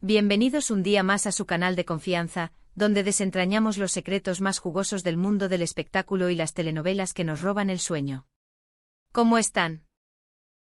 Bienvenidos un día más a su canal de confianza, donde desentrañamos los secretos más jugosos del mundo del espectáculo y las telenovelas que nos roban el sueño. ¿Cómo están?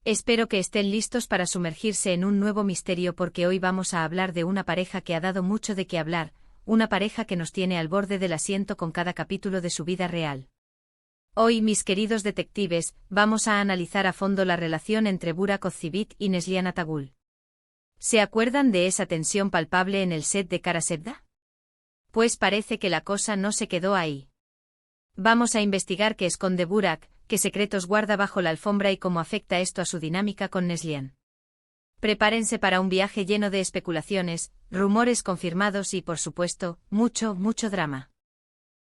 Espero que estén listos para sumergirse en un nuevo misterio porque hoy vamos a hablar de una pareja que ha dado mucho de qué hablar, una pareja que nos tiene al borde del asiento con cada capítulo de su vida real. Hoy, mis queridos detectives, vamos a analizar a fondo la relación entre Burak Özçivit y Neslihan Atagül. ¿Se acuerdan de esa tensión palpable en el set de Kara Sevda? Pues parece que la cosa no se quedó ahí. Vamos a investigar qué esconde Burak, qué secretos guarda bajo la alfombra y cómo afecta esto a su dinámica con Neslihan. Prepárense para un viaje lleno de especulaciones, rumores confirmados y, por supuesto, mucho drama.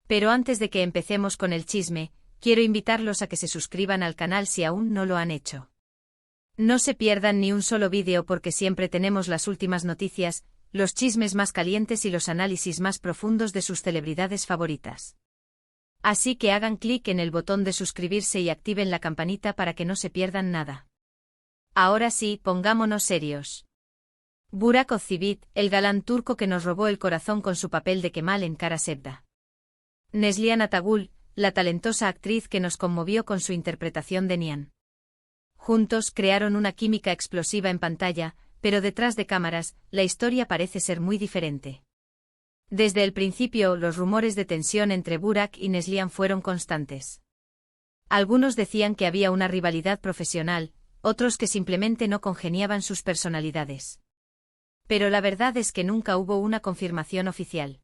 Pero antes de que empecemos con el chisme, quiero invitarlos a que se suscriban al canal si aún no lo han hecho. No se pierdan ni un solo vídeo porque siempre tenemos las últimas noticias, los chismes más calientes y los análisis más profundos de sus celebridades favoritas. Así que hagan clic en el botón de suscribirse y activen la campanita para que no se pierdan nada. Ahora sí, pongámonos serios. Burak Özçivit, el galán turco que nos robó el corazón con su papel de Kemal en Kara Sevda. Neslihan Atagül, la talentosa actriz que nos conmovió con su interpretación de Nihan. Juntos crearon una química explosiva en pantalla, pero detrás de cámaras, la historia parece ser muy diferente. Desde el principio, los rumores de tensión entre Burak y Neslihan fueron constantes. Algunos decían que había una rivalidad profesional, otros que simplemente no congeniaban sus personalidades. Pero la verdad es que nunca hubo una confirmación oficial.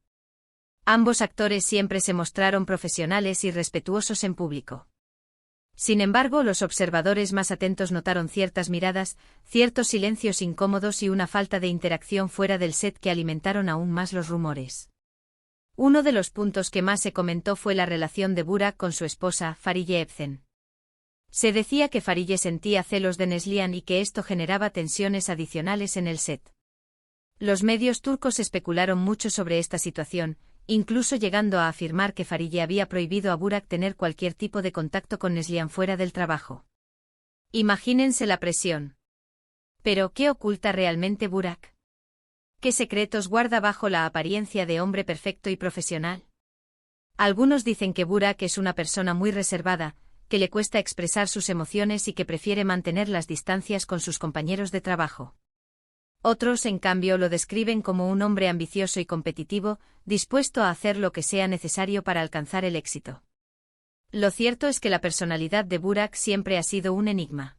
Ambos actores siempre se mostraron profesionales y respetuosos en público. Sin embargo, los observadores más atentos notaron ciertas miradas, ciertos silencios incómodos y una falta de interacción fuera del set que alimentaron aún más los rumores. Uno de los puntos que más se comentó fue la relación de Burak con su esposa, Fariye Evcen. Se decía que Fariye sentía celos de Neslihan y que esto generaba tensiones adicionales en el set. Los medios turcos especularon mucho sobre esta situación, incluso llegando a afirmar que Fariye había prohibido a Burak tener cualquier tipo de contacto con Neslihan fuera del trabajo. Imagínense la presión. Pero, ¿qué oculta realmente Burak? ¿Qué secretos guarda bajo la apariencia de hombre perfecto y profesional? Algunos dicen que Burak es una persona muy reservada, que le cuesta expresar sus emociones y que prefiere mantener las distancias con sus compañeros de trabajo. Otros, en cambio, lo describen como un hombre ambicioso y competitivo, dispuesto a hacer lo que sea necesario para alcanzar el éxito. Lo cierto es que la personalidad de Burak siempre ha sido un enigma.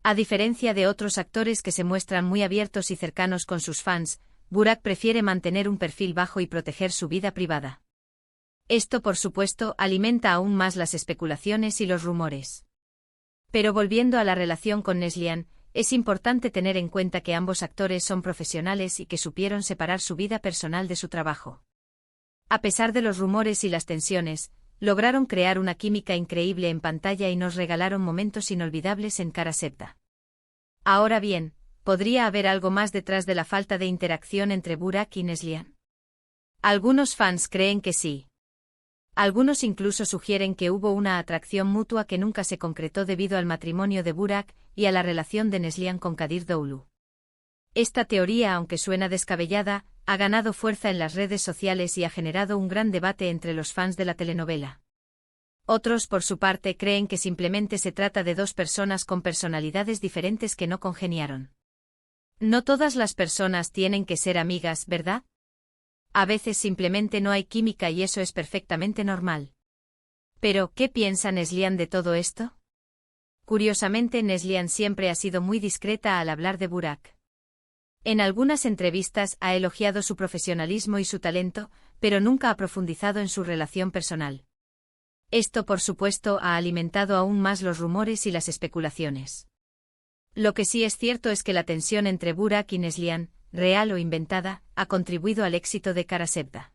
A diferencia de otros actores que se muestran muy abiertos y cercanos con sus fans, Burak prefiere mantener un perfil bajo y proteger su vida privada. Esto, por supuesto, alimenta aún más las especulaciones y los rumores. Pero volviendo a la relación con Neslihan, es importante tener en cuenta que ambos actores son profesionales y que supieron separar su vida personal de su trabajo. A pesar de los rumores y las tensiones, lograron crear una química increíble en pantalla y nos regalaron momentos inolvidables en Kara Sevda. Ahora bien, ¿podría haber algo más detrás de la falta de interacción entre Burak y Neslihan? Algunos fans creen que sí. Algunos incluso sugieren que hubo una atracción mutua que nunca se concretó debido al matrimonio de Burak y a la relación de Neslihan con Kadir Doğulu. Esta teoría, aunque suena descabellada, ha ganado fuerza en las redes sociales y ha generado un gran debate entre los fans de la telenovela. Otros, por su parte, creen que simplemente se trata de dos personas con personalidades diferentes que no congeniaron. No todas las personas tienen que ser amigas, ¿verdad? A veces simplemente no hay química y eso es perfectamente normal. Pero, ¿qué piensa Neslihan de todo esto? Curiosamente, Neslihan siempre ha sido muy discreta al hablar de Burak. En algunas entrevistas ha elogiado su profesionalismo y su talento, pero nunca ha profundizado en su relación personal. Esto, por supuesto, ha alimentado aún más los rumores y las especulaciones. Lo que sí es cierto es que la tensión entre Burak y Neslihan, real o inventada, ha contribuido al éxito de Kara Sevda.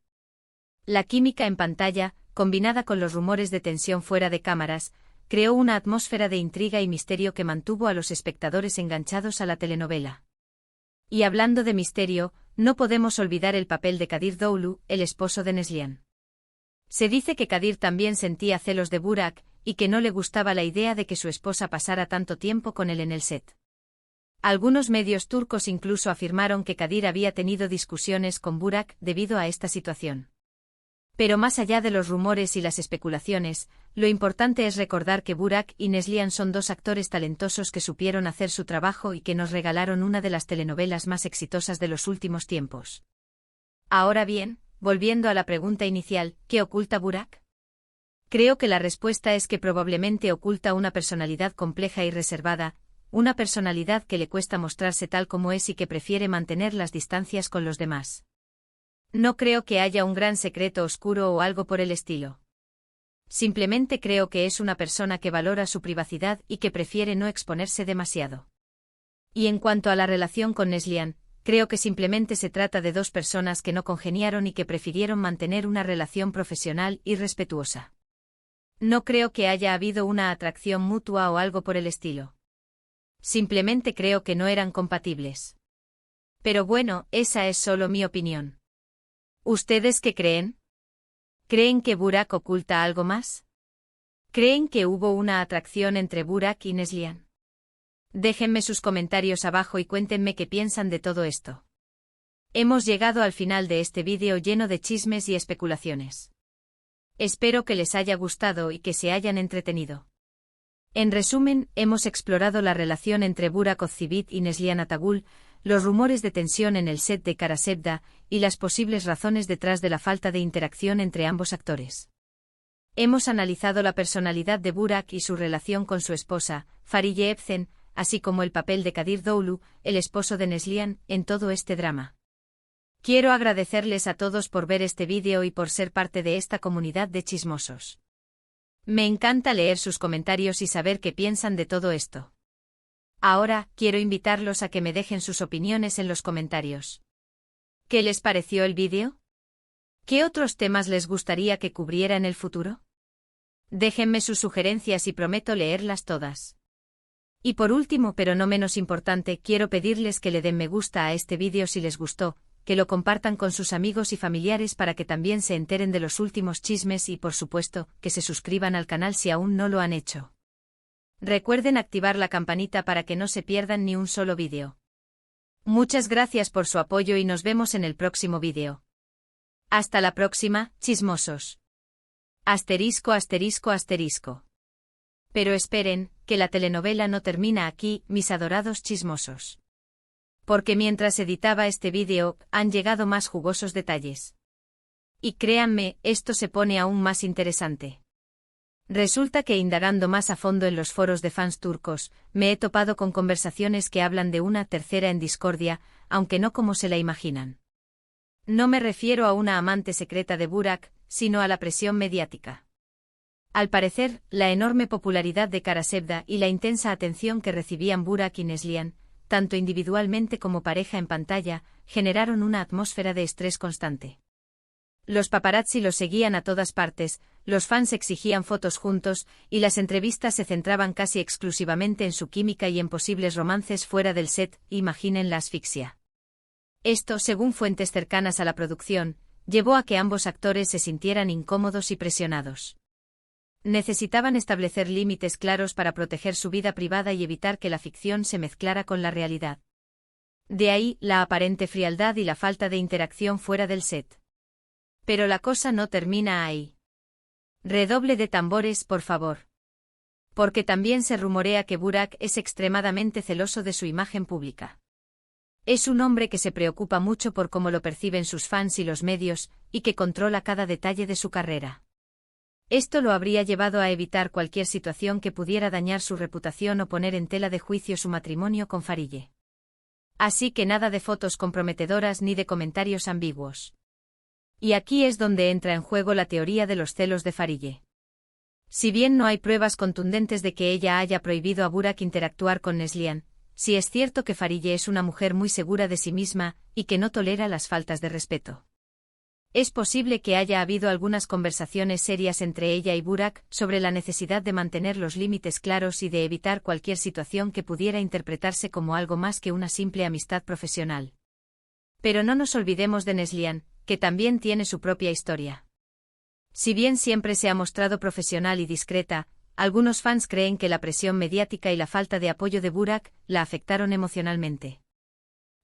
La química en pantalla, combinada con los rumores de tensión fuera de cámaras, creó una atmósfera de intriga y misterio que mantuvo a los espectadores enganchados a la telenovela. Y hablando de misterio, no podemos olvidar el papel de Kadir Doğulu, el esposo de Neslihan. Se dice que Kadir también sentía celos de Burak, y que no le gustaba la idea de que su esposa pasara tanto tiempo con él en el set. Algunos medios turcos incluso afirmaron que Kadir había tenido discusiones con Burak debido a esta situación. Pero más allá de los rumores y las especulaciones, lo importante es recordar que Burak y Neslihan son dos actores talentosos que supieron hacer su trabajo y que nos regalaron una de las telenovelas más exitosas de los últimos tiempos. Ahora bien, volviendo a la pregunta inicial, ¿qué oculta Burak? Creo que la respuesta es que probablemente oculta una personalidad compleja y reservada, una personalidad que le cuesta mostrarse tal como es y que prefiere mantener las distancias con los demás. No creo que haya un gran secreto oscuro o algo por el estilo. Simplemente creo que es una persona que valora su privacidad y que prefiere no exponerse demasiado. Y en cuanto a la relación con Neslihan, creo que simplemente se trata de dos personas que no congeniaron y que prefirieron mantener una relación profesional y respetuosa. No creo que haya habido una atracción mutua o algo por el estilo. Simplemente creo que no eran compatibles. Pero bueno, esa es solo mi opinión. ¿Ustedes qué creen? ¿Creen que Burak oculta algo más? ¿Creen que hubo una atracción entre Burak y Neslihan? Déjenme sus comentarios abajo y cuéntenme qué piensan de todo esto. Hemos llegado al final de este vídeo lleno de chismes y especulaciones. Espero que les haya gustado y que se hayan entretenido. En resumen, hemos explorado la relación entre Burak Ozçivit y Neslihan Atagül, los rumores de tensión en el set de Kara Sevda y las posibles razones detrás de la falta de interacción entre ambos actores. Hemos analizado la personalidad de Burak y su relación con su esposa, Fariye Evcen, así como el papel de Kadir Doğulu, el esposo de Neslihan, en todo este drama. Quiero agradecerles a todos por ver este vídeo y por ser parte de esta comunidad de chismosos. Me encanta leer sus comentarios y saber qué piensan de todo esto. Ahora, quiero invitarlos a que me dejen sus opiniones en los comentarios. ¿Qué les pareció el vídeo? ¿Qué otros temas les gustaría que cubriera en el futuro? Déjenme sus sugerencias y prometo leerlas todas. Y por último, pero no menos importante, quiero pedirles que le den me gusta a este vídeo si les gustó, que lo compartan con sus amigos y familiares para que también se enteren de los últimos chismes y, por supuesto, que se suscriban al canal si aún no lo han hecho. Recuerden activar la campanita para que no se pierdan ni un solo vídeo. Muchas gracias por su apoyo y nos vemos en el próximo vídeo. Hasta la próxima, chismosos. Asterisco, asterisco, asterisco. Pero esperen, que la telenovela no termina aquí, mis adorados chismosos. Porque mientras editaba este vídeo, han llegado más jugosos detalles. Y créanme, esto se pone aún más interesante. Resulta que indagando más a fondo en los foros de fans turcos, me he topado con conversaciones que hablan de una tercera en discordia, aunque no como se la imaginan. No me refiero a una amante secreta de Burak, sino a la presión mediática. Al parecer, la enorme popularidad de Kara Sevda y la intensa atención que recibían Burak y Neslihan, tanto individualmente como pareja en pantalla, generaron una atmósfera de estrés constante. Los paparazzi los seguían a todas partes, los fans exigían fotos juntos, y las entrevistas se centraban casi exclusivamente en su química y en posibles romances fuera del set, imaginen la asfixia. Esto, según fuentes cercanas a la producción, llevó a que ambos actores se sintieran incómodos y presionados. Necesitaban establecer límites claros para proteger su vida privada y evitar que la ficción se mezclara con la realidad. De ahí, la aparente frialdad y la falta de interacción fuera del set. Pero la cosa no termina ahí. Redoble de tambores, por favor. Porque también se rumorea que Burak es extremadamente celoso de su imagen pública. Es un hombre que se preocupa mucho por cómo lo perciben sus fans y los medios, y que controla cada detalle de su carrera. Esto lo habría llevado a evitar cualquier situación que pudiera dañar su reputación o poner en tela de juicio su matrimonio con Fariye. Así que nada de fotos comprometedoras ni de comentarios ambiguos. Y aquí es donde entra en juego la teoría de los celos de Fariye. Si bien no hay pruebas contundentes de que ella haya prohibido a Burak interactuar con Neslihan, sí es cierto que Fariye es una mujer muy segura de sí misma y que no tolera las faltas de respeto. Es posible que haya habido algunas conversaciones serias entre ella y Burak sobre la necesidad de mantener los límites claros y de evitar cualquier situación que pudiera interpretarse como algo más que una simple amistad profesional. Pero no nos olvidemos de Neslihan, que también tiene su propia historia. Si bien siempre se ha mostrado profesional y discreta, algunos fans creen que la presión mediática y la falta de apoyo de Burak la afectaron emocionalmente.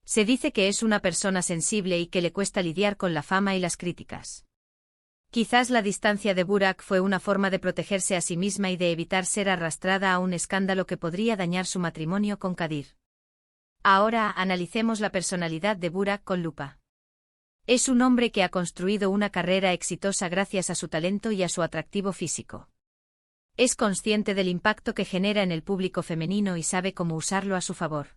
Se dice que es una persona sensible y que le cuesta lidiar con la fama y las críticas. Quizás la distancia de Burak fue una forma de protegerse a sí misma y de evitar ser arrastrada a un escándalo que podría dañar su matrimonio con Kadir. Ahora analicemos la personalidad de Burak con lupa. Es un hombre que ha construido una carrera exitosa gracias a su talento y a su atractivo físico. Es consciente del impacto que genera en el público femenino y sabe cómo usarlo a su favor.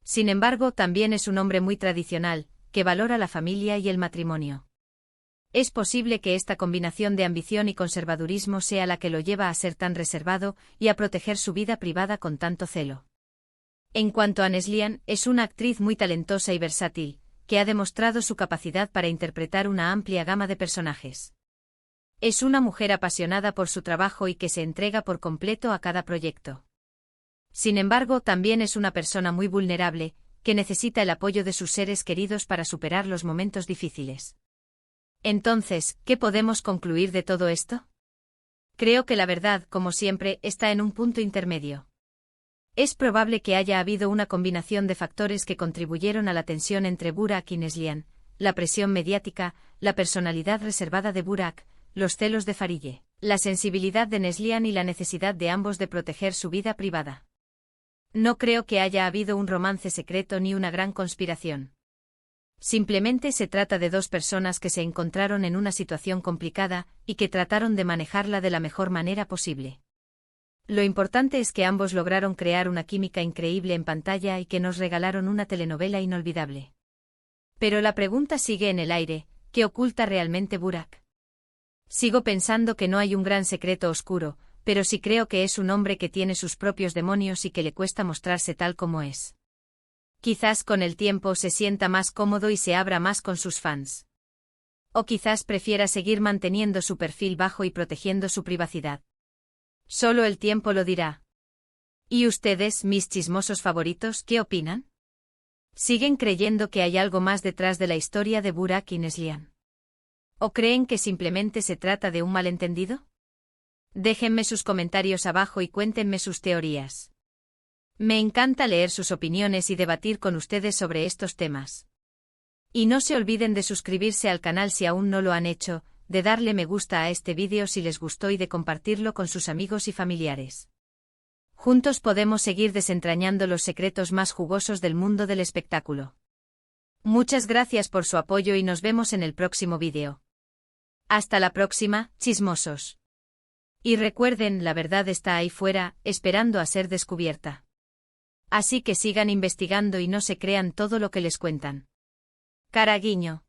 Sin embargo, también es un hombre muy tradicional, que valora la familia y el matrimonio. Es posible que esta combinación de ambición y conservadurismo sea la que lo lleva a ser tan reservado y a proteger su vida privada con tanto celo. En cuanto a Neslihan, es una actriz muy talentosa y versátil, que ha demostrado su capacidad para interpretar una amplia gama de personajes. Es una mujer apasionada por su trabajo y que se entrega por completo a cada proyecto. Sin embargo, también es una persona muy vulnerable, que necesita el apoyo de sus seres queridos para superar los momentos difíciles. Entonces, ¿qué podemos concluir de todo esto? Creo que la verdad, como siempre, está en un punto intermedio. Es probable que haya habido una combinación de factores que contribuyeron a la tensión entre Burak y Neslihan, la presión mediática, la personalidad reservada de Burak, los celos de Farideh, la sensibilidad de Neslihan y la necesidad de ambos de proteger su vida privada. No creo que haya habido un romance secreto ni una gran conspiración. Simplemente se trata de dos personas que se encontraron en una situación complicada y que trataron de manejarla de la mejor manera posible. Lo importante es que ambos lograron crear una química increíble en pantalla y que nos regalaron una telenovela inolvidable. Pero la pregunta sigue en el aire, ¿qué oculta realmente Burak? Sigo pensando que no hay un gran secreto oscuro, pero sí creo que es un hombre que tiene sus propios demonios y que le cuesta mostrarse tal como es. Quizás con el tiempo se sienta más cómodo y se abra más con sus fans. O quizás prefiera seguir manteniendo su perfil bajo y protegiendo su privacidad. Solo el tiempo lo dirá. ¿Y ustedes, mis chismosos favoritos, qué opinan? ¿Siguen creyendo que hay algo más detrás de la historia de Burak y Neslihan? ¿O creen que simplemente se trata de un malentendido? Déjenme sus comentarios abajo y cuéntenme sus teorías. Me encanta leer sus opiniones y debatir con ustedes sobre estos temas. Y no se olviden de suscribirse al canal si aún no lo han hecho, de darle me gusta a este vídeo si les gustó y de compartirlo con sus amigos y familiares. Juntos podemos seguir desentrañando los secretos más jugosos del mundo del espectáculo. Muchas gracias por su apoyo y nos vemos en el próximo vídeo. Hasta la próxima, chismosos. Y recuerden, la verdad está ahí fuera, esperando a ser descubierta. Así que sigan investigando y no se crean todo lo que les cuentan. Cara guiño.